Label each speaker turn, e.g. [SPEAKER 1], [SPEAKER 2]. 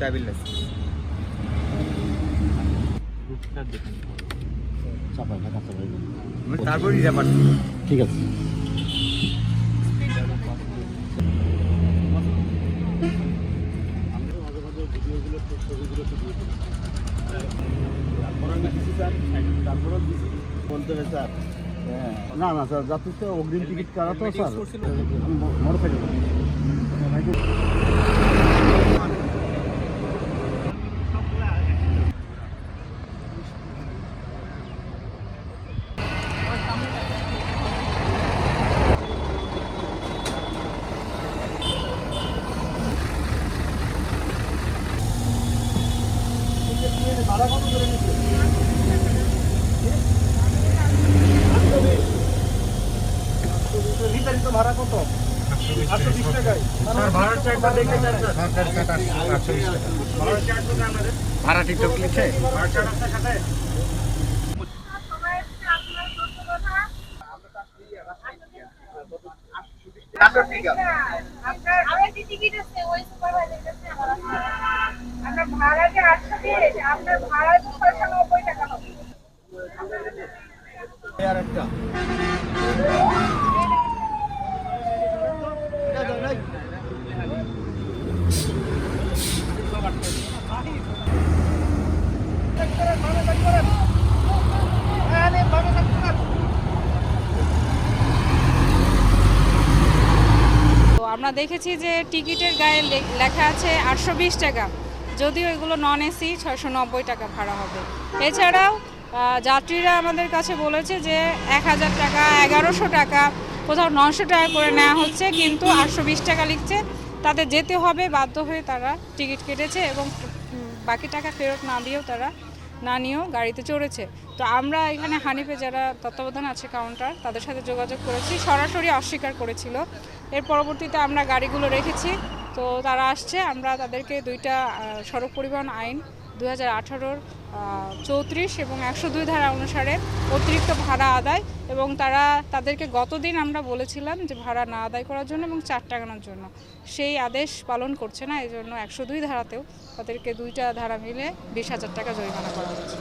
[SPEAKER 1] Driving licence. তারপরে reserve আছে।
[SPEAKER 2] ঠিক আছে। না না স্যার, যাত্রী তো অগ্রিম টিকিট কাটা তো স্যার, মোটরসাইকেল। ভাড়া কত করে নিচ্ছে? নির্ধারিত ভাড়া কত? 820 টাকায়। ভাড়ার চার্টটা দেখে যান স্যার। ভাড়া ঠিকঠাক লিখছে? ভাড়া চার্ট আপনার সাথে?
[SPEAKER 3] আপনার ভাড়া যে 820, আপনার ভাড়া 690 টাকা হবে।
[SPEAKER 2] আর একটা
[SPEAKER 4] আমরা দেখেছি যে টিকিটের গায়ে লেখা আছে 820 টাকা, যদিও এগুলো নন এসি 690 টাকা ভাড়া হবে। এছাড়াও যাত্রীরা আমাদের কাছে বলেছে যে 1000 টাকা, 1100 টাকা, কোথাও 900 টাকা করে নেওয়া হচ্ছে, কিন্তু 820 টাকা লিখছে। তাদের যেতে হবে, বাধ্য হয়ে তারা টিকিট কেটেছে এবং বাকি টাকা ফেরত না দিয়েও তারা না নিয়েও গাড়িতে চড়েছে। তো আমরা এখানে হানিফে যারা তত্ত্বাবধান আছে কাউন্টার, তাদের সাথে যোগাযোগ করেছি, সরাসরি অস্বীকার করেছিল। এর পরবর্তীতে আমরা গাড়িগুলো রেখেছি, তো তারা আসছে। আমরা তাদেরকে দুইটা সড়ক পরিবহন আইন 2018-র 34 এবং 102 ধারা অনুসারে অতিরিক্ত ভাড়া আদায়, এবং তাদেরকে গতদিন আমরা বলেছিলাম যে ভাড়া না আদায় করার জন্য এবং 4 টাকানোর জন্য, সেই আদেশ পালন করছে না। এই জন্য 102 ধারাতেও তাদেরকে দুইটা ধারা মিলে 20,000 টাকা জরিমানা করা হচ্ছে।